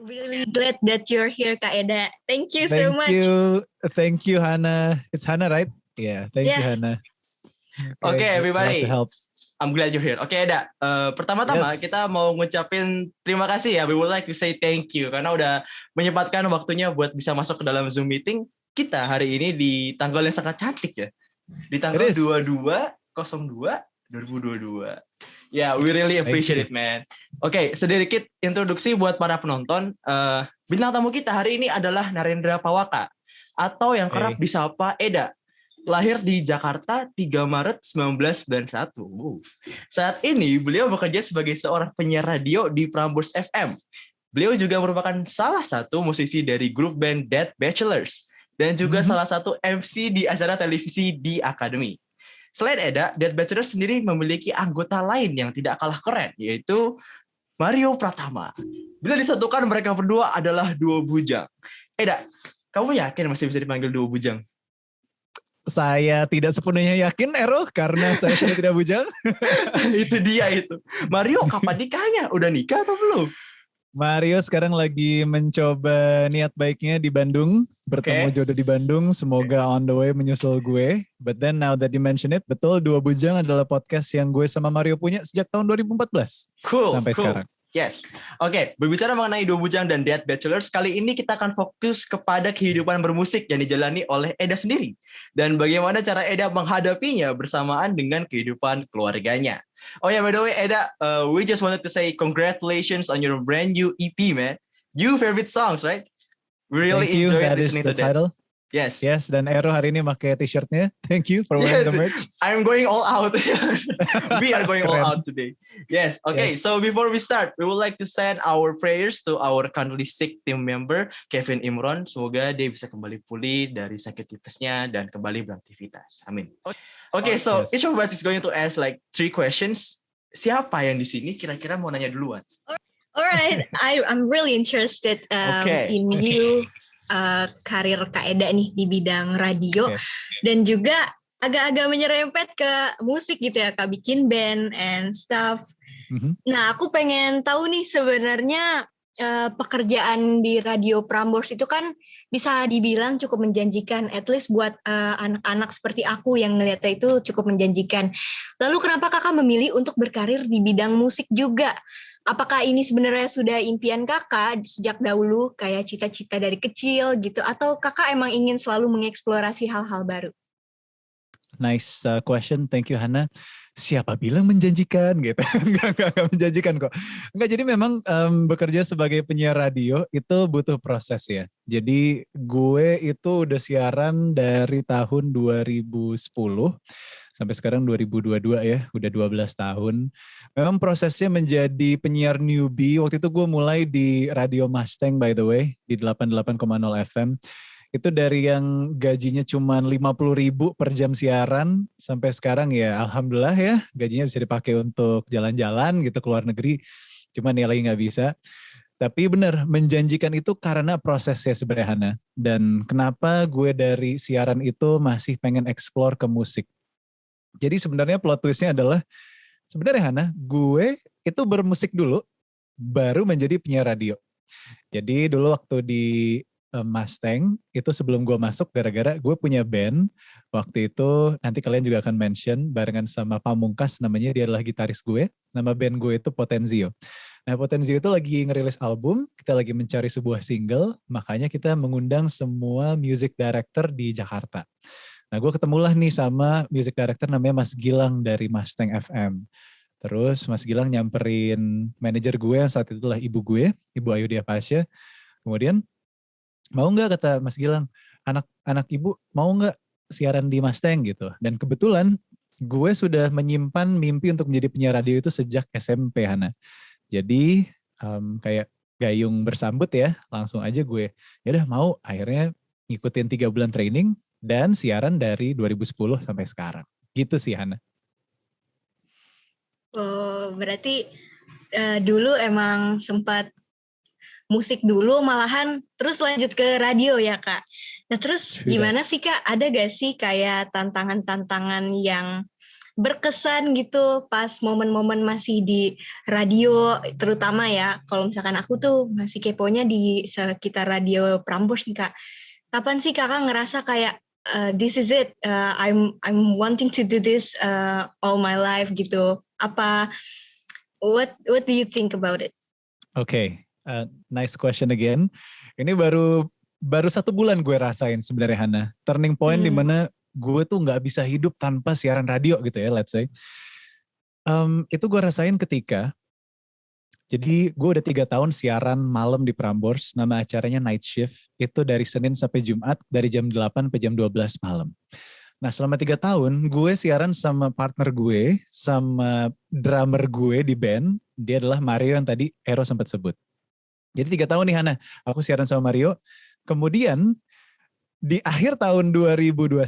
really glad that you're here, Kak Eda. Thank you so much. Thank you, Hannah. It's Hannah, right? Yeah, thank you, Hannah. Okay, everybody. To help. I'm glad you're here. Oke, Eda. Pertama-tama kita mau ngucapin terima kasih ya. We would like to say thank you karena udah menyempatkan waktunya buat bisa masuk ke dalam Zoom meeting kita hari ini di tanggal yang sangat cantik ya. Di tanggal 22/02/2022. Yeah, we really appreciate it, man. Oke, sedikit introduksi buat para penonton. Bintang tamu kita hari ini adalah Narendra Pawaka atau yang kerap disapa Eda. Lahir di Jakarta 3 Maret 1991. Saat ini beliau bekerja sebagai seorang penyiar radio di Prambors FM. Beliau juga merupakan salah satu musisi dari grup band Dead Bachelors dan juga salah satu MC di acara televisi di Academy. Selain Eda, Dead Bachelors sendiri memiliki anggota lain yang tidak kalah keren, yaitu Mario Pratama. Bila disatukan, mereka berdua adalah duo bujang. Eda, kamu yakin masih bisa dipanggil duo bujang? Saya tidak sepenuhnya yakin, Ero, karena saya sudah tidak bujang. Itu dia itu. Mario, kapan nikahnya? Udah nikah atau belum? Mario sekarang lagi mencoba niat baiknya di Bandung, bertemu jodoh di Bandung, semoga on the way menyusul gue. But then now that you mention it, betul, Dua Bujang adalah podcast yang gue sama Mario punya sejak tahun 2014 sampai sekarang. Yes. Oke, berbicara mengenai Dua Bujang dan Dead Bachelors, kali ini kita akan fokus kepada kehidupan bermusik yang dijalani oleh Eda sendiri dan bagaimana cara Eda menghadapinya bersamaan dengan kehidupan keluarganya. Oh yeah, by the way, Eda, we just wanted to say congratulations on your brand new EP, man. Your favorite songs, right? We really enjoyed listening to that. Title. Yes. Yes, dan Ero hari ini pakai t-shirtnya. Thank you for wearing the merch. I'm going all out. We are going all out today. Yes. Okay, so before we start, we would like to send our prayers to our currently sick team member, Kevin Imron. Semoga dia bisa kembali pulih dari sakit tipesnya dan kembali beraktivitas. Amin. Okay, so each of us is going to ask like 3 questions. Siapa yang di sini kira-kira mau nanya duluan? Alright, I'm really interested in you. Karir Kak Eda nih di bidang radio dan juga agak-agak menyerempet ke musik gitu ya, Kak, bikin band and stuff. Nah, aku pengen tahu nih sebenarnya pekerjaan di Radio Prambors itu kan bisa dibilang cukup menjanjikan, at least buat anak-anak seperti aku yang ngeliatnya itu cukup menjanjikan. Lalu kenapa Kakak memilih untuk berkarir di bidang musik juga? Apakah ini sebenarnya sudah impian Kakak sejak dahulu, kayak cita-cita dari kecil gitu, atau Kakak emang ingin selalu mengeksplorasi hal-hal baru? Nice question, thank you Hannah. Siapa bilang menjanjikan gitu? Enggak menjanjikan kok. Enggak, jadi memang bekerja sebagai penyiar radio itu butuh proses ya. Jadi gue itu udah siaran dari tahun 2010 sampai sekarang 2022 ya, udah 12 tahun. Memang prosesnya menjadi penyiar newbie, waktu itu gue mulai di Radio Mustang by the way, di 88,0 FM. Itu dari yang gajinya cuma 50.000 per jam siaran, sampai sekarang ya alhamdulillah ya, gajinya bisa dipakai untuk jalan-jalan gitu ke luar negeri, cuman ya lagi nggak bisa. Tapi benar, menjanjikan itu karena prosesnya sebenarnya. Dan kenapa gue dari siaran itu masih pengen explore ke musik. Jadi sebenarnya plot twistnya adalah, sebenarnya Hana, gue itu bermusik dulu, baru menjadi penyiar radio. Jadi dulu waktu di Mustang, itu sebelum gue masuk, gara-gara gue punya band, waktu itu nanti kalian juga akan mention, barengan sama Pamungkas, namanya dia adalah gitaris gue, nama band gue itu Potenzio. Nah Potenzio itu lagi ngerilis album, kita lagi mencari sebuah single, makanya kita mengundang semua music director di Jakarta. Nah gue ketemulah nih sama music director namanya Mas Gilang dari Mustang FM. Terus Mas Gilang nyamperin manajer gue yang saat itu adalah ibu gue, Ibu Ayu Diapasya. Kemudian, mau nggak kata Mas Gilang, anak ibu mau nggak siaran di Mustang gitu. Dan kebetulan gue sudah menyimpan mimpi untuk menjadi penyiar radio itu sejak SMP Hana. Jadi kayak gayung bersambut ya, langsung aja gue, yaudah mau, akhirnya ngikutin 3 bulan training, dan siaran dari 2010 sampai sekarang. Gitu sih, Hana. Oh, berarti dulu emang sempat musik dulu, malahan terus lanjut ke radio ya, Kak. Nah, terus gimana sih, Kak? Ada gak sih kayak tantangan-tantangan yang berkesan gitu pas momen-momen masih di radio, terutama ya kalau misalkan aku tuh masih keponya di sekitar radio Prambors nih Kak. Kapan sih Kakak ngerasa kayak this is it, I'm wanting to do this all my life gitu. What do you think about it? Okay, nice question again. Ini baru 1 bulan gue rasain sebenarnya Hana. Turning point di mana gue tuh nggak bisa hidup tanpa siaran radio gitu ya, let's say. Itu gue rasain ketika, jadi gue udah 3 tahun siaran malam di Prambors, nama acaranya Night Shift, itu dari Senin sampai Jumat, dari jam 8 sampai jam 12 malam. Nah selama 3 tahun, gue siaran sama partner gue, sama drummer gue di band, dia adalah Mario yang tadi Ero sempat sebut. Jadi 3 tahun nih Hana, aku siaran sama Mario, kemudian di akhir tahun 2021,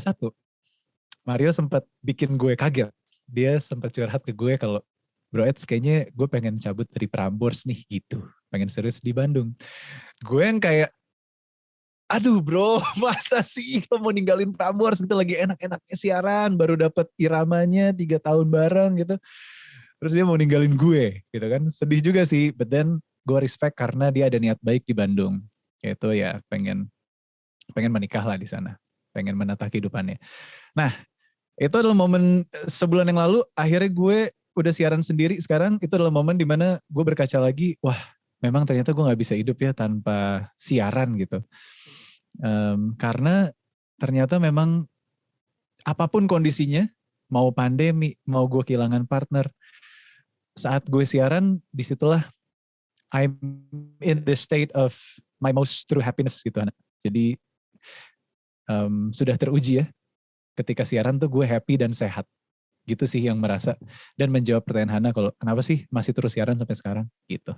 Mario sempat bikin gue kaget. Dia sempat curhat ke gue kalau, bro Eds kayaknya gue pengen cabut dari Prambors nih gitu. Pengen serius di Bandung. Gue yang kayak, aduh bro, masa sih lo mau ninggalin Prambors gitu, lagi enak-enaknya siaran, baru dapet iramanya 3 tahun bareng gitu. Terus dia mau ninggalin gue gitu kan. Sedih juga sih, but then gue respect karena dia ada niat baik di Bandung. Yaitu ya pengen menikah lah di sana, pengen menata kehidupannya. Nah, itu adalah momen sebulan yang lalu, akhirnya gue udah siaran sendiri sekarang, itu adalah momen dimana gue berkaca lagi, wah memang ternyata gue gak bisa hidup ya tanpa siaran gitu. Karena ternyata memang apapun kondisinya, mau pandemi, mau gue kehilangan partner, saat gue siaran, disitulah I'm in the state of my most true happiness gitu. Jadi sudah teruji ya, ketika siaran tuh gue happy dan sehat. Gitu sih yang merasa. Dan menjawab pertanyaan Hana kalau kenapa sih masih terus siaran sampai sekarang gitu.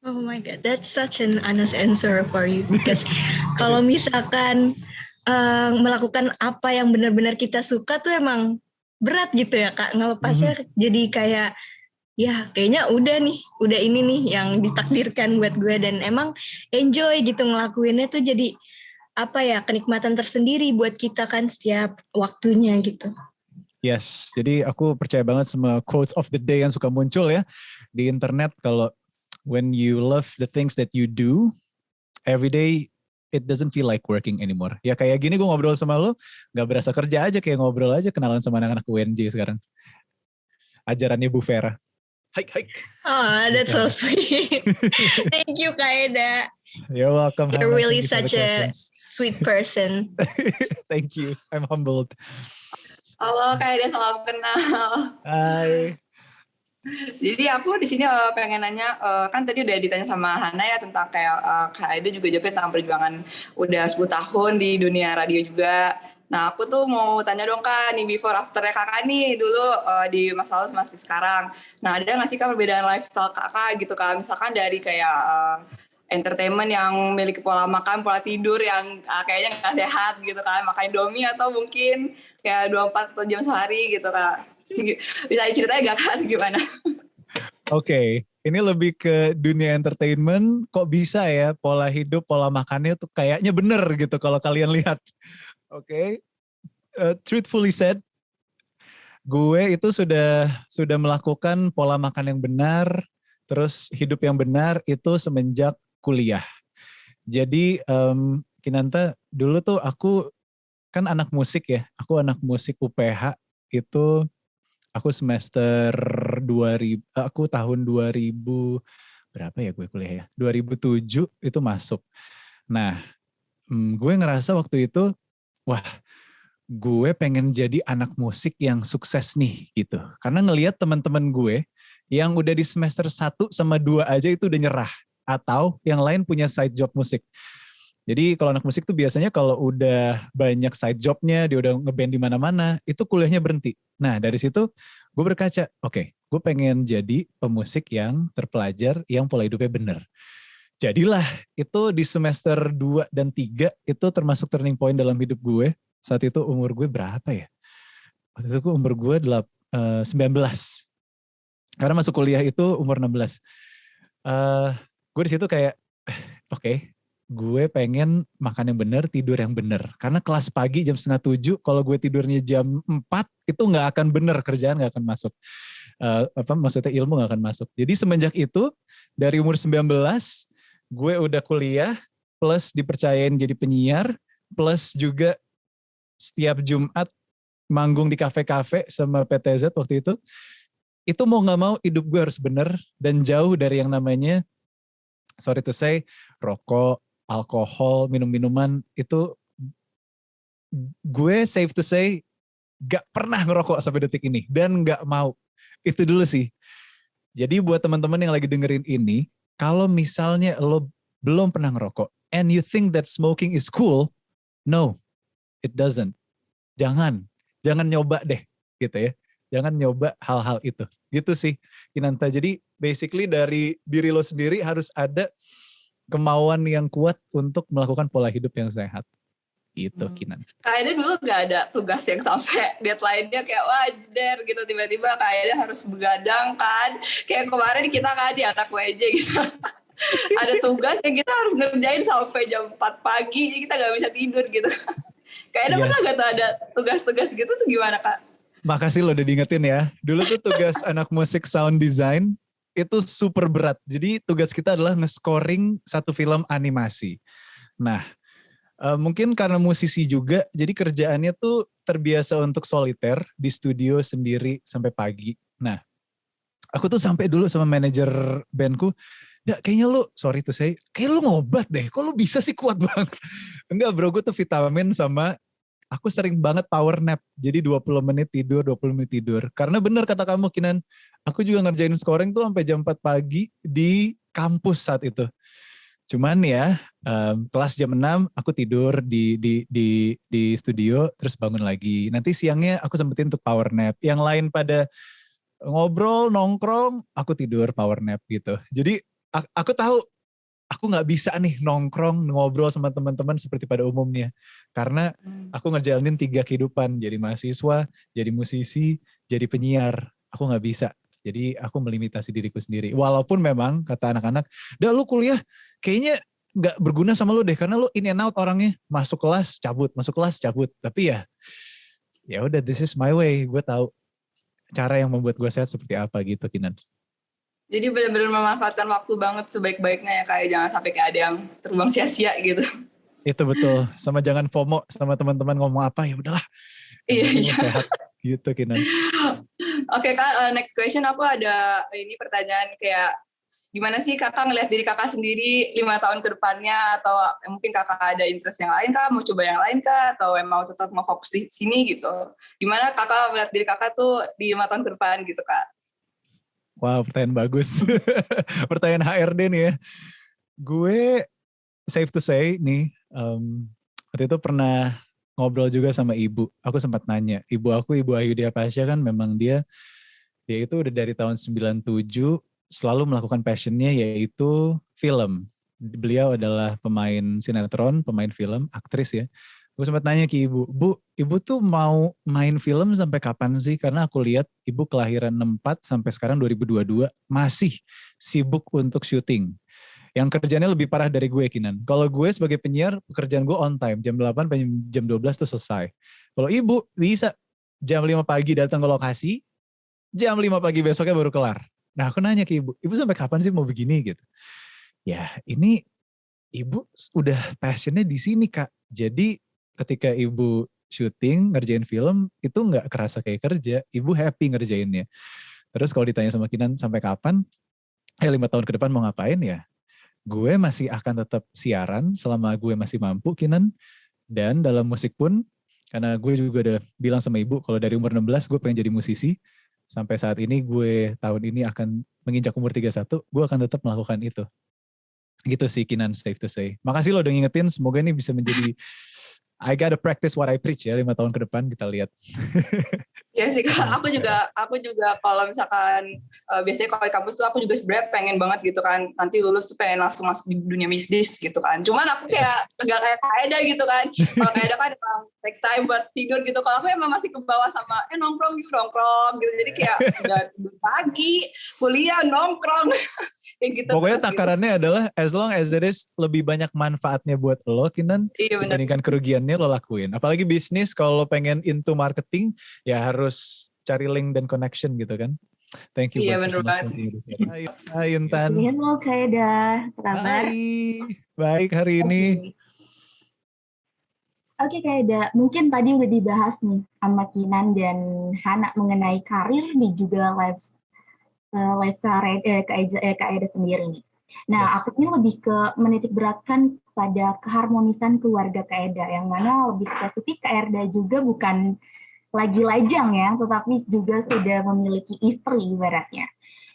Oh my God, that's such an honest answer for you. Because kalau misalkan melakukan apa yang benar-benar kita suka tuh emang berat gitu ya Kak. Ngelepasnya jadi kayak, ya kayaknya udah ini nih yang ditakdirkan buat gue. Dan emang enjoy gitu ngelakuinnya tuh, jadi apa ya, kenikmatan tersendiri buat kita kan setiap waktunya gitu. Yes, jadi aku percaya banget sama quotes of the day yang suka muncul ya di internet, kalau when you love the things that you do, every day it doesn't feel like working anymore. Ya kayak gini gue ngobrol sama lo, gak berasa kerja aja, kayak ngobrol aja, kenalan sama anak-anak UNJ sekarang. Ajarannya Bu Vera. Hai. Oh, that's so sweet. Thank you Kak Eda. You're welcome. You're really such a sweet person. Thank you. I'm humbled. Halo Kak Eda, salam kenal. Hai. Jadi aku di sini pengen nanya, kan tadi udah ditanya sama Hana ya tentang kayak Kak Eda juga jawab tentang perjuangan udah 10 tahun di dunia radio juga. Nah aku tuh mau tanya dong Kak, nih before afternya Kakak nih dulu di masa lalu sama sekarang. Nah ada nggak sih Kak perbedaan lifestyle Kakak gitu Kak? Misalkan dari kayak entertainment yang memiliki pola makan, pola tidur yang kayaknya nggak sehat gitu kan, makan Indomie atau mungkin kayak 24 jam sehari gitu Kak. Bisa diceritain gak Kak gimana? Oke, ini lebih ke dunia entertainment, kok bisa ya pola hidup, pola makannya tuh kayaknya bener gitu kalau kalian lihat. Oke, truthfully said, gue itu sudah melakukan pola makan yang benar, terus hidup yang benar itu semenjak kuliah. Jadi Kinanta, dulu tuh aku kan anak musik ya, aku anak musik UPH itu aku semester 2000, aku tahun 2000 berapa ya gue kuliah ya? 2007 itu masuk. Nah, gue ngerasa waktu itu, wah, gue pengen jadi anak musik yang sukses nih gitu. Karena ngelihat teman-teman gue yang udah di semester 1 sama 2 aja itu udah nyerah, atau yang lain punya side job musik. Jadi kalau anak musik tuh biasanya kalau udah banyak side jobnya, dia udah ngeband di mana-mana, itu kuliahnya berhenti. Nah dari situ gue berkaca, oke, gue pengen jadi pemusik yang terpelajar, yang pola hidupnya bener. Jadilah itu di semester 2 dan 3 itu termasuk turning point dalam hidup gue. Saat itu umur gue berapa ya? Waktu itu umur gue 19. Karena masuk kuliah itu umur 16. Gue di situ kayak, oke, gue pengen makan yang benar, tidur yang benar. Karena kelas pagi jam 6:30, kalau gue tidurnya jam 4, itu nggak akan benar, kerjaan nggak akan masuk. Maksudnya ilmu nggak akan masuk. Jadi semenjak itu, dari umur 19, gue udah kuliah, plus dipercayain jadi penyiar, plus juga setiap Jumat manggung di kafe-kafe sama PTZ waktu itu mau nggak mau hidup gue harus bener dan jauh dari yang namanya, sorry to say, rokok, alkohol, minum-minuman. Itu gue safe to say gak pernah ngerokok sampai detik ini dan gak mau. Itu dulu sih. Jadi buat teman-teman yang lagi dengerin ini, kalau misalnya lo belum pernah ngerokok and you think that smoking is cool, no, it doesn't. Jangan nyoba deh gitu ya. Jangan nyoba hal-hal itu. Gitu sih, Kinanta. Jadi basically dari diri lo sendiri harus ada kemauan yang kuat untuk melakukan pola hidup yang sehat. Gitu, Kinan. Kak Aida dulu gak ada tugas yang sampai deadline-nya kayak wajar gitu. Tiba-tiba Kak Aida harus begadang kan. Kayak kemarin kita kan di anak WJ gitu. Ada tugas yang kita harus ngerjain sampai jam 4 pagi. Jadi kita gak bisa tidur gitu. Kak Aida pernah gak tuh ada tugas-tugas gitu tuh gimana Kak? Makasih lo udah diingetin ya. Dulu tuh tugas anak musik sound design itu super berat. Jadi tugas kita adalah nge-scoring satu film animasi. Nah, mungkin karena musisi juga, jadi kerjaannya tuh terbiasa untuk soliter di studio sendiri sampai pagi. Nah, aku tuh sampai dulu sama manajer bandku, kayaknya lu, sorry to say, kayak lu ngobat deh. Kok lu bisa sih kuat banget? Enggak bro, gue tuh vitamin sama aku sering banget power nap. Jadi 20 menit tidur, 20 menit tidur. Karena benar kata kamu Kinan, aku juga ngerjain scoring tuh sampai jam 4 pagi di kampus saat itu. Cuman ya, kelas jam 6 aku tidur di studio, terus bangun lagi. Nanti siangnya aku sempetin untuk power nap. Yang lain pada ngobrol, nongkrong, aku tidur power nap gitu. Jadi aku tahu, aku nggak bisa nih nongkrong, ngobrol sama teman-teman seperti pada umumnya. Karena aku ngejalanin 3 kehidupan. Jadi mahasiswa, jadi musisi, jadi penyiar. Aku nggak bisa. Jadi aku melimitasi diriku sendiri. Walaupun memang kata anak-anak, lu kuliah kayaknya nggak berguna sama lu deh. Karena lu in and out orangnya. Masuk kelas, cabut. Masuk kelas, cabut. Tapi ya udah, this is my way. Gue tahu cara yang membuat gue sehat seperti apa gitu, Kinan. Jadi benar-benar memanfaatkan waktu banget sebaik-baiknya ya kayak jangan sampai kayak ada yang terbang sia-sia gitu. Itu betul. Sama jangan FOMO sama teman-teman ngomong apa, ya udahlah. Iya. Sehat gitu, Kinan. Oke Kak, next question aku ada ini pertanyaan kayak gimana sih Kakak ngelihat diri Kakak sendiri 5 tahun ke depannya, atau mungkin Kakak ada interest yang lain Kak, mau coba yang lain Kak, atau emang tetap mau fokus di sini gitu. Gimana Kakak melihat diri Kakak tuh di 5 tahun ke depan gitu Kak? Wow, pertanyaan bagus. Pertanyaan HRD nih ya. Gue safe to say nih, waktu itu pernah ngobrol juga sama ibu. Aku sempat nanya, ibu Ayudhya Pasha kan memang dia itu udah dari tahun 97 selalu melakukan passionnya yaitu film. Beliau adalah pemain sinetron, pemain film, aktris ya. Gue sempat nanya ke ibu, ibu tuh mau main film sampai kapan sih? Karena aku lihat ibu kelahiran 64 sampai sekarang 2022 masih sibuk untuk syuting. Yang kerjanya lebih parah dari gue, Kinan. Kalau gue sebagai penyiar, pekerjaan gue on time. Jam 8 sampai jam 12 tuh selesai. Kalau ibu bisa jam 5 pagi datang ke lokasi, jam 5 pagi besoknya baru kelar. Nah aku nanya ke ibu sampai kapan sih mau begini gitu? Ya ini ibu udah passionnya di sini Kak. Jadi ketika ibu syuting, ngerjain film, itu nggak kerasa kayak kerja. Ibu happy ngerjainnya. Terus kalau ditanya sama Kinan sampai kapan, 5 tahun ke depan mau ngapain ya? Gue masih akan tetap siaran selama gue masih mampu, Kinan. Dan dalam musik pun, karena gue juga udah bilang sama ibu, kalau dari umur 16 gue pengen jadi musisi. Sampai saat ini gue tahun ini akan menginjak umur 31, gue akan tetap melakukan itu. Gitu sih Kinan, safe to say. Makasih lo udah ngingetin, semoga ini bisa menjadi I gotta practice what I preach ya 5 tahun ke depan, kita lihat. Ya sih Kak, aku juga kalau misalkan biasanya kalau di kampus tuh aku juga sebenarnya pengen banget gitu kan, nanti lulus tuh pengen langsung masuk di dunia bisnis gitu kan. Cuman aku kayak nggak kayak Kak Aida gitu kan. Kalau Kak Aida kan take time buat tidur gitu. Kalau aku emang masih ke bawah sama nongkrong gitu jadi kayak udah tidur pagi, kuliah nongkrong kayak gitu. Pokoknya takarannya adalah as long as it is lebih banyak manfaatnya buat lo, Kinan, dibandingkan kerugiannya lo lakuin. Apalagi bisnis, kalau lo pengen into marketing ya harus cari link dan connection gitu kan. Thank you. Iya benar banget. Hai Intan. Halo Kak Eda, apa kabar? Baik hari ini. Oke Kak Eda, mungkin tadi udah dibahas nih sama Kinan dan Hana mengenai karir nih juga life karir Kak Eda sendiri nih. Nah, aku ini lebih ke menitik beratkan pada keharmonisan keluarga Kak Eda, yang mana lebih spesifik Kak Eda juga bukan lagi lajang ya, tetapi juga sudah memiliki istri ibaratnya.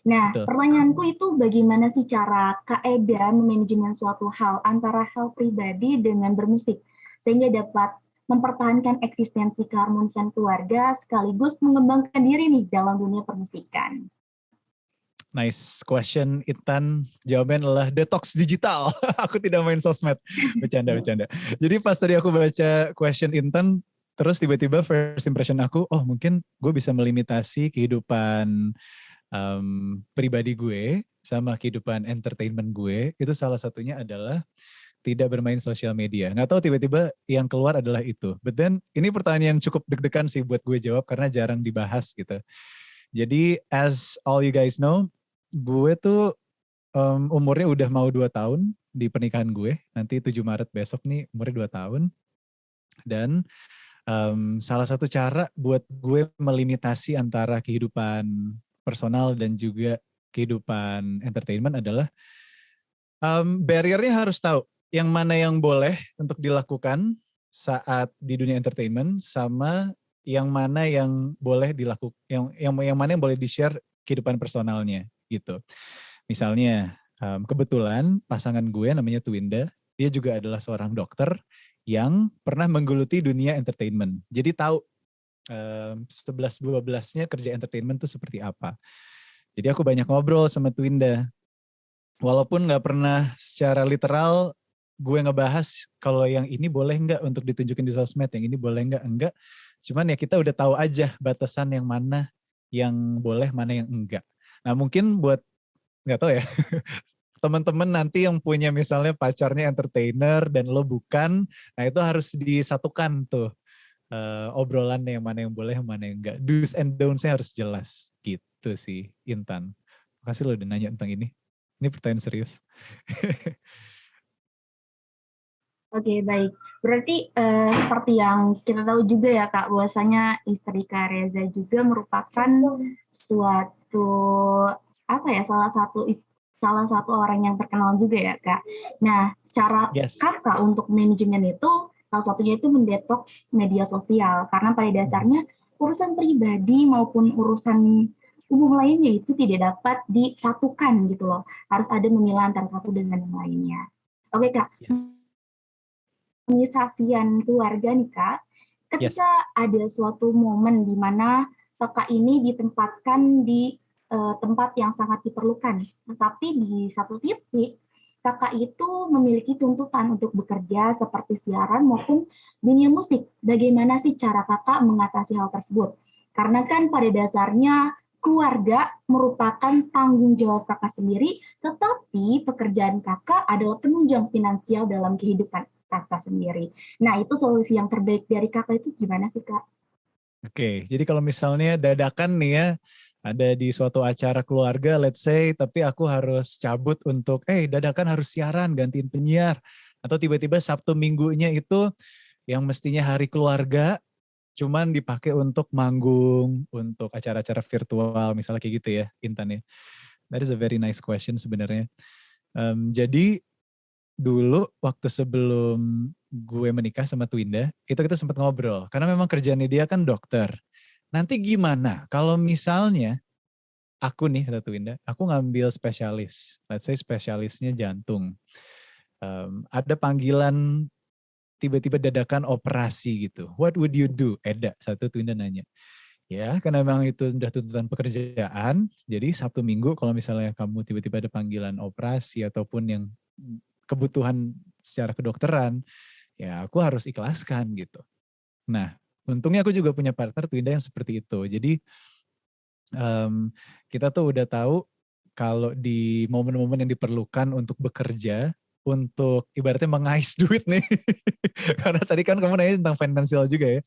Nah, pertanyaanku itu bagaimana sih cara Kak Eda memanajemen suatu hal antara hal pribadi dengan bermusik, sehingga dapat mempertahankan eksistensi keharmonisan keluarga sekaligus mengembangkan diri nih dalam dunia permusikan. Nice question, Intan. Jawabannya adalah detox digital. Aku tidak main sosmed. Bercanda. Jadi pas tadi aku baca question Intan, terus tiba-tiba first impression aku, oh mungkin gue bisa melimitasi kehidupan pribadi gue sama kehidupan entertainment gue. Itu salah satunya adalah tidak bermain sosial media. Nggak tahu tiba-tiba yang keluar adalah itu. But then ini pertanyaan yang cukup deg-degan sih buat gue jawab karena jarang dibahas gitu. Jadi as all you guys know, gue tuh umurnya udah mau 2 tahun di pernikahan gue. Nanti 7 Maret besok nih umurnya 2 tahun. Dan salah satu cara buat gue melimitasi antara kehidupan personal dan juga kehidupan entertainment adalah barrier-nya harus tahu yang mana yang boleh untuk dilakukan saat di dunia entertainment sama yang mana yang boleh dilakukan, yang mana yang boleh di-share kehidupan personalnya gitu. Misalnya kebetulan pasangan gue namanya Twinda, dia juga adalah seorang dokter yang pernah menggeluti dunia entertainment. Jadi tahu 11-12-nya kerja entertainment itu seperti apa. Jadi aku banyak ngobrol sama Twinda. Walaupun nggak pernah secara literal gue ngebahas kalau yang ini boleh nggak untuk ditunjukin di sosmed, yang ini boleh nggak. Cuman ya kita udah tahu aja batasan yang mana yang boleh, mana yang enggak. Nah mungkin buat, nggak tahu ya, teman-teman nanti yang punya misalnya pacarnya entertainer dan lo bukan, nah itu harus disatukan tuh obrolannya yang mana yang boleh, yang mana yang enggak. Do's and don'ts-nya harus jelas gitu sih, Intan. Makasih lo udah nanya tentang ini. Ini pertanyaan serius. Oke, baik. Berarti seperti yang kita tahu juga ya Kak, bahwasanya istri Kak Reza juga merupakan suatu salah satu orang yang terkenal juga ya Kak. Nah, cara Kakak untuk manajemen itu salah satunya itu mendetoks media sosial, karena pada dasarnya urusan pribadi maupun urusan umum lainnya itu tidak dapat disatukan gitu loh. Harus ada memilah antara satu dengan yang lainnya. Oke Kak. Organisasian keluarga nih Kak, ketika ada suatu momen di mana kakak ini ditempatkan di tempat yang sangat diperlukan, tetapi di satu titik kakak itu memiliki tuntutan untuk bekerja seperti siaran maupun dunia musik. Bagaimana sih cara kakak mengatasi hal tersebut? Karena kan pada dasarnya keluarga merupakan tanggung jawab kakak sendiri, tetapi pekerjaan kakak adalah penunjang finansial dalam kehidupan kakak sendiri. Nah, itu solusi yang terbaik dari kakak itu gimana sih, Kak? Oke, jadi kalau misalnya dadakan nih ya, ada di suatu acara keluarga, let's say, tapi aku harus cabut untuk, dadakan harus siaran, gantiin penyiar. Atau tiba-tiba Sabtu Minggunya itu yang mestinya hari keluarga, cuman dipakai untuk manggung, untuk acara-acara virtual, misalnya kayak gitu ya, Intan ya. That is a very nice question sebenarnya. Jadi, dulu waktu sebelum gue menikah sama Twinda, itu kita sempat ngobrol. Karena memang kerjaannya dia kan dokter. Nanti gimana kalau misalnya aku nih, kata Twinda, aku ngambil spesialis. Let's say spesialisnya jantung. Ada panggilan tiba-tiba dadakan operasi gitu. What would you do? Eda, satu Twinda nanya. Ya, karena memang itu udah tuntutan pekerjaan. Jadi Sabtu Minggu kalau misalnya kamu tiba-tiba ada panggilan operasi ataupun yang kebutuhan secara kedokteran, ya aku harus ikhlaskan gitu. Nah, untungnya aku juga punya partner Twinda yang seperti itu. Jadi kita tuh udah tahu kalau di momen-momen yang diperlukan untuk bekerja, untuk ibaratnya mengais duit nih. Karena tadi kan kamu nanya tentang finansial juga ya.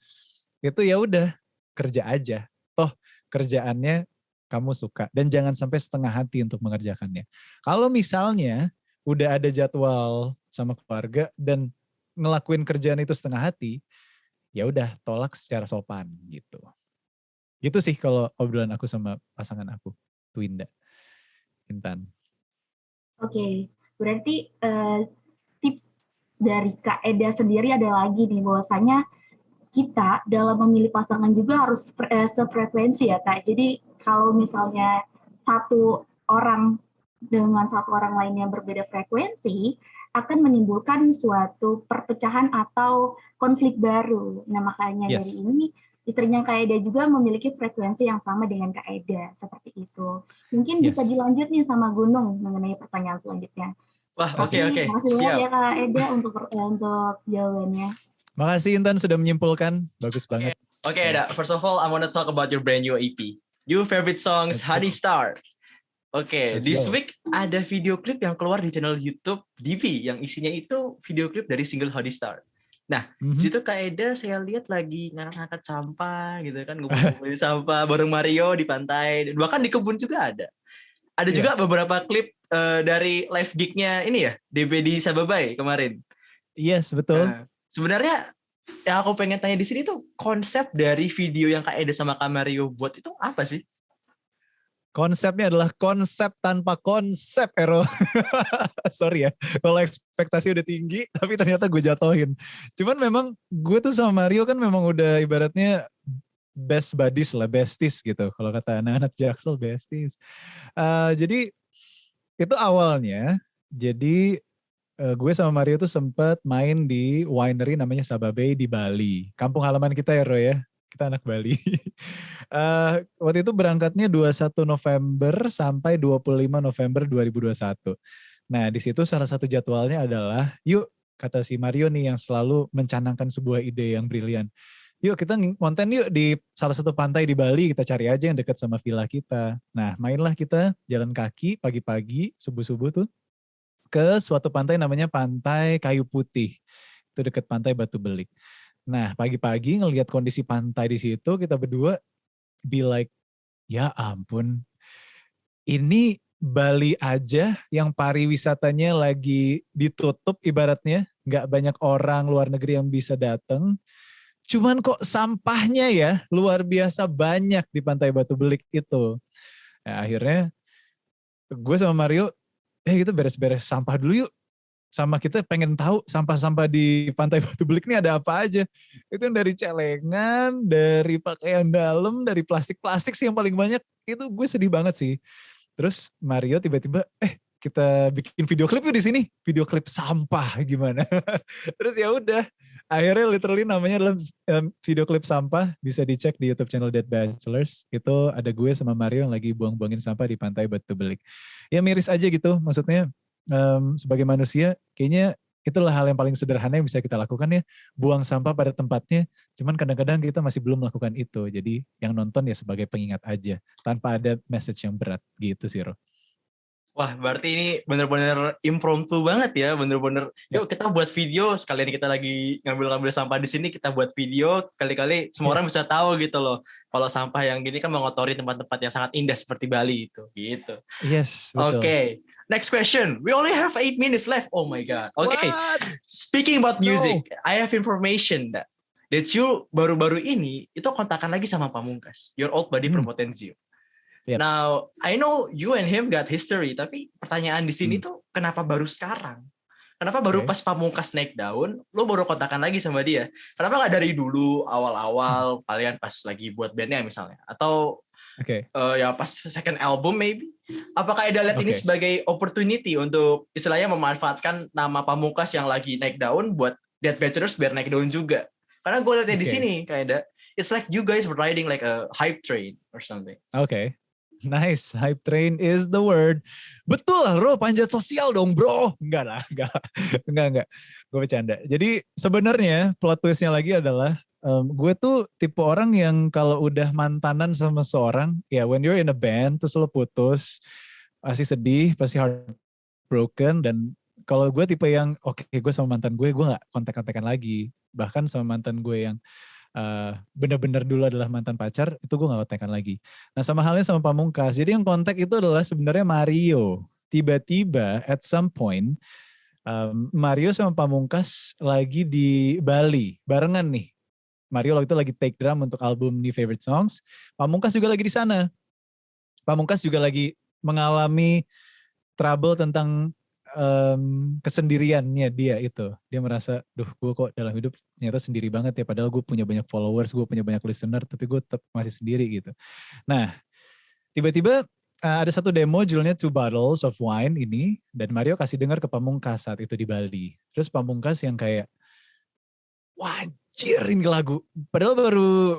Itu ya udah kerja aja. Toh kerjaannya kamu suka dan jangan sampai setengah hati untuk mengerjakannya. Kalau misalnya udah ada jadwal sama keluarga dan ngelakuin kerjaan itu setengah hati, ya udah tolak secara sopan gitu. Gitu sih kalau obrolan aku sama pasangan aku, Twinda, Intan. Oke, berarti tips dari Kak Eda sendiri ada lagi nih, bahwasanya kita dalam memilih pasangan juga harus sefrekuensi ya Kak. Jadi kalau misalnya satu orang dengan satu orang lain yang berbeda frekuensi, akan menimbulkan suatu perpecahan atau konflik baru. Nah makanya dari ini, istrinya Kak Eda juga memiliki frekuensi yang sama dengan Kak Eda, seperti itu. Mungkin bisa dilanjut nih sama Gunung mengenai pertanyaan selanjutnya. Wah, oke. Makasih banyak ya Kak Eda untuk jawabannya. Makasih Intan sudah menyimpulkan, bagus banget. Oke, Eda, first of all, I want to talk about your brand new EP. Your favorite songs, Honey Star. Oke, this week ada video klip yang keluar di channel YouTube Divi yang isinya itu video klip dari single Honey Star. Nah, di situ Kak Eda saya lihat lagi ngangkat sampah gitu kan, ngumpulin sampah bareng Mario di pantai, bahkan di kebun juga ada. Ada juga beberapa klip dari live gig-nya ini ya, DB di Sababai kemarin. Yes, betul. Nah, sebenarnya yang aku pengen tanya di sini tuh konsep dari video yang Kak Eda sama Kak Mario buat itu apa sih? Konsepnya adalah konsep tanpa konsep, Ero. Sorry ya, kalau ekspektasi udah tinggi, tapi ternyata gue jatohin. Cuman memang gue tuh sama Mario kan memang udah ibaratnya best buddies lah, besties gitu. Kalau kata anak-anak Jaksel, besties. Jadi itu awalnya, jadi gue sama Mario tuh sempat main di winery namanya Sababai di Bali. Kampung halaman kita ya, Roy ya. Kita anak Bali. Waktu itu berangkatnya 21 November sampai 25 November 2021. Nah, di situ salah satu jadwalnya adalah, yuk, kata si Mario nih yang selalu mencanangkan sebuah ide yang brilian. Yuk kita konten yuk di salah satu pantai di Bali, kita cari aja yang dekat sama villa kita. Nah, mainlah kita jalan kaki pagi-pagi, subuh-subuh tuh, ke suatu pantai namanya Pantai Kayu Putih. Itu dekat Pantai Batu Belik. Nah, pagi-pagi ngelihat kondisi pantai di situ, kita berdua be like, ya ampun, ini Bali aja yang pariwisatanya lagi ditutup ibaratnya, nggak banyak orang luar negeri yang bisa datang. Cuman kok sampahnya ya luar biasa banyak di Pantai Batu Belik itu. Nah, akhirnya gue sama Mario, kita beres-beres sampah dulu yuk. Sama kita pengen tahu sampah-sampah di Pantai Batu Belik ini ada apa aja. Itu yang dari celengan, dari pakaian dalam, dari plastik-plastik sih yang paling banyak. Itu gue sedih banget sih. Terus Mario tiba-tiba, kita bikin video klip yuk di sini. Video klip sampah gimana. Terus ya udah, akhirnya literally namanya adalah video klip sampah. Bisa dicek di YouTube channel Dead Bachelors. Itu ada gue sama Mario yang lagi buang-buangin sampah di Pantai Batu Belik. Ya miris aja gitu, maksudnya sebagai manusia kayaknya itulah hal yang paling sederhana yang bisa kita lakukan ya, buang sampah pada tempatnya. Cuman kadang-kadang kita masih belum melakukan itu, jadi yang nonton ya sebagai pengingat aja tanpa ada message yang berat gitu sih, Ro. Wah, berarti ini bener-bener impromptu banget ya, bener-bener. Yuk kita buat video, sekalian kita lagi ngambil-ngambil sampah di sini, kita buat video, kali-kali semua orang bisa tahu gitu loh. Kalau sampah yang gini kan mengotori tempat-tempat yang sangat indah seperti Bali itu, gitu. Yes, betul. Okay, next question. We only have 8 minutes left. Oh my God. Okay, speaking about music, I have information that you baru-baru ini itu kontakan lagi sama Pamungkas, your old buddy Promotensio. Yep. Now, I know you and him got history, tapi pertanyaan di sini tuh kenapa baru sekarang? Kenapa baru pas Pamungkas naik daun, lo baru kontakan lagi sama dia? Kenapa nggak dari dulu, awal-awal, kalian pas lagi buat bandnya misalnya? Atau ya pas second album maybe? Apakah Eda lihat ini sebagai opportunity untuk istilahnya memanfaatkan nama Pamungkas yang lagi naik daun buat Dead Bachelors biar naik daun juga? Karena gue lihatnya di sini, kayak Eda, it's like you guys were riding like a hype train or something. Okay. Nice, hype train is the word. Betul lah, Bro, panjat sosial dong, Bro. Enggak. Gue bercanda. Jadi sebenarnya plot twistnya lagi adalah gue tuh tipe orang yang kalau udah mantanan sama seorang, ya when you're in a band terus lo putus, pasti sedih, pasti heartbroken, dan kalau gue tipe yang oke, gue sama mantan gue nggak kontak-kontakan lagi, bahkan sama mantan gue yang benar-benar dulu adalah mantan pacar, itu gue gak kontakkan lagi. Nah sama halnya sama Pamungkas, jadi yang kontak itu adalah sebenarnya Mario. Tiba-tiba at some point, Mario sama Pamungkas lagi di Bali, barengan nih. Mario waktu itu lagi take drum untuk album New Favorite Songs, Pamungkas juga lagi di sana. Pamungkas juga lagi mengalami trouble tentang kesendiriannya dia itu. Dia merasa, gue kok dalam hidup ternyata sendiri banget ya, padahal gue punya banyak followers, gue punya banyak listener, tapi gue tetap masih sendiri gitu. Nah, tiba-tiba ada satu demo judulnya Two Bottles of Wine ini, dan Mario kasih dengar ke Pamungkas saat itu di Bali. Terus Pamungkas yang kayak, wah anjir ini lagu. Padahal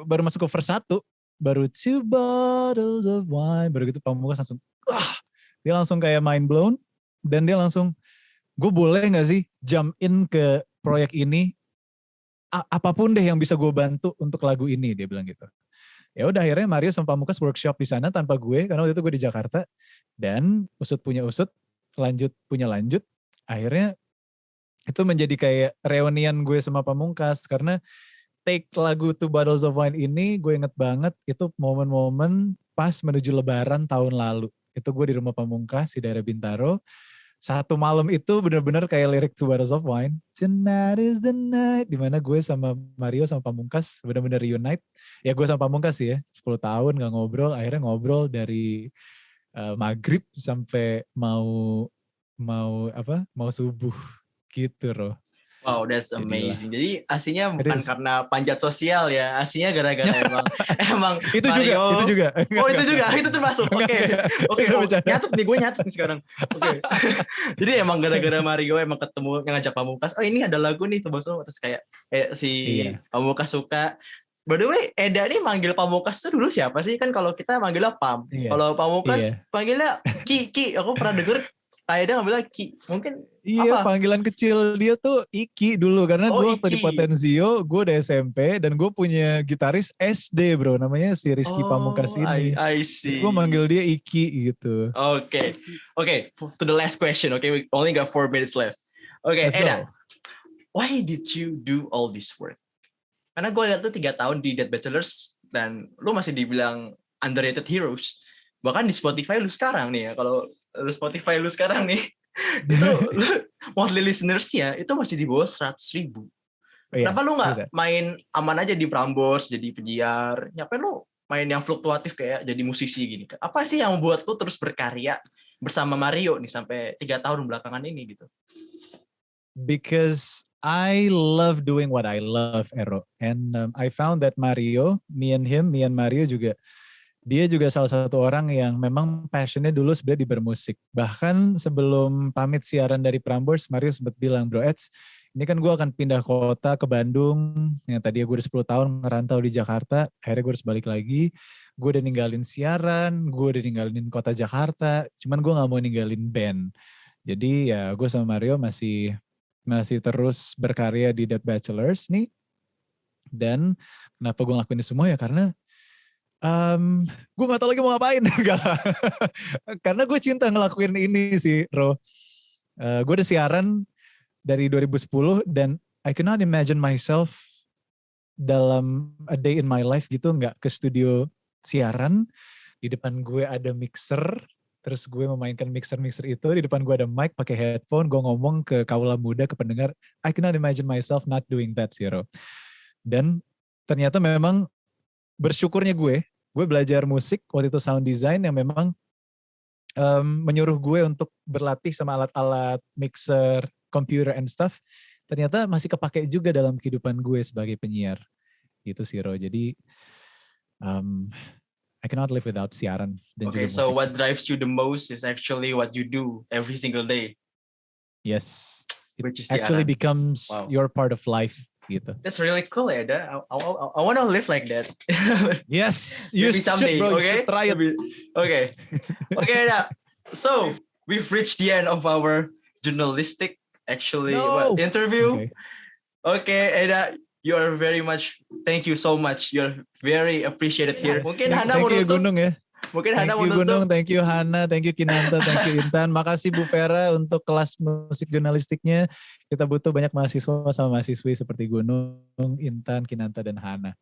baru masuk ke verse 1, baru Two Bottles of Wine, baru gitu Pamungkas langsung, dia langsung kayak mind blown. Dan dia langsung, gue boleh gak sih jump in ke proyek ini, apapun deh yang bisa gue bantu untuk lagu ini, dia bilang gitu. Ya udah akhirnya Mario sama Pamungkas workshop di sana tanpa gue, karena waktu itu gue di Jakarta, dan usut punya usut, lanjut punya lanjut, akhirnya itu menjadi kayak reunian gue sama Pamungkas, karena take lagu Two Bottles of Wine ini gue inget banget, itu momen-momen pas menuju Lebaran tahun lalu. Itu gue di rumah Pamungkas di daerah Bintaro. Satu malam itu benar-benar kayak lirik Two Bottles of Wine. Tonight is the night. Dimana gue sama Mario sama Pamungkas benar-benar reunite. Ya gue sama Pamungkas sih ya. 10 tahun gak ngobrol. Akhirnya ngobrol dari maghrib sampai mau subuh. Gitu loh. Wow, that's amazing. Jadi aslinya bukan karena panjat sosial ya, aslinya gara-gara emang itu Mario. juga. Oh itu juga, itu termasuk. Oke. Nyatet nih, gue nyatet nih sekarang. Oke. Jadi emang gara-gara Mario emang ketemu yang ngajak Pamungkas. Oh ini ada lagu nih, terus kayak si Pamungkas suka. By the way, Eda nih manggil Pamungkas tuh dulu siapa sih? Kan kalau kita manggilnya Pam. Kalau Pamungkas panggilnya Ki. Aku pernah denger Eda ngambilnya Ki. Mungkin iya, panggilan kecil dia tuh Iki dulu. Karena gue waktu di Potenzio, gue udah SMP, dan gue punya gitaris SD bro, namanya si Rizky Pamungkas ini. I see. Gue manggil dia Iki gitu. Oke, to the last question, okay? We only got 4 minutes left. Okay, Eda, why did you do all this work? Karena gue lihat tuh 3 tahun di Dead Bachelors, dan lu masih dibilang underrated heroes. Bahkan di Spotify lu sekarang nih ya, kalau Spotify lu sekarang nih, itu monthly listeners-nya itu masih di bawah 100,000. Kenapa lu nggak main aman aja di Prambors jadi penyiar? Ngapain lu main yang fluktuatif kayak jadi musisi gini? Apa sih yang membuat lu terus berkarya bersama Mario nih sampai 3 tahun belakangan ini gitu? Because I love doing what I love, Ero. And I found that Mario, me and Mario juga, dia juga salah satu orang yang memang passionnya dulu sebenarnya di bermusik. Bahkan sebelum pamit siaran dari Prambors, Mario sempat bilang, bro Eds, ini kan gue akan pindah kota ke Bandung, yang tadi gue udah 10 tahun ngerantau di Jakarta, akhirnya gue harus balik lagi. Gue udah ninggalin siaran, gue udah ninggalin kota Jakarta, cuman gue gak mau ninggalin band. Jadi ya gue sama Mario masih terus berkarya di Dead Bachelors nih. Dan kenapa gue ngelakuin ini semua ya karena gue gak tahu lagi mau ngapain. Karena gue cinta ngelakuin ini sih, Ro. Gue udah siaran dari 2010 dan I cannot imagine myself dalam a day in my life gitu gak ke studio siaran. Di depan gue ada mixer, terus gue memainkan mixer itu. Di depan gue ada mic, pakai headphone, gue ngomong ke kaula muda, ke pendengar. I cannot imagine myself not doing that sih, Ro. Dan ternyata memang bersyukurnya gue belajar musik waktu itu sound design yang memang menyuruh gue untuk berlatih sama alat-alat mixer, computer and stuff. Ternyata masih kepake juga dalam kehidupan gue sebagai penyiar. Gitu sih, Ro. Jadi I cannot live without siaran. Dan okay, juga so musik. What drives you the most is actually what you do every single day. Yes. It which is actually siaran. becomes your part of life. Gitu. That's really cool, Eda. I want to live like that. Yes, you should, someday, bro. Okay? You should try it. Okay, Eda. So we've reached the end of our journalistic interview. Okay, Eda, You are very much, thank you so much. You're very appreciated here. Mungkin Hana mau nutup. Gunung ya. Mungkin Hana mau nutup. Gunung, thank you Hana, thank you Kinanta, thank you Intan. Makasih Bu Vera untuk kelas musik jurnalistiknya. Kita butuh banyak mahasiswa sama mahasiswi seperti Gunung, Intan, Kinanta, dan Hana.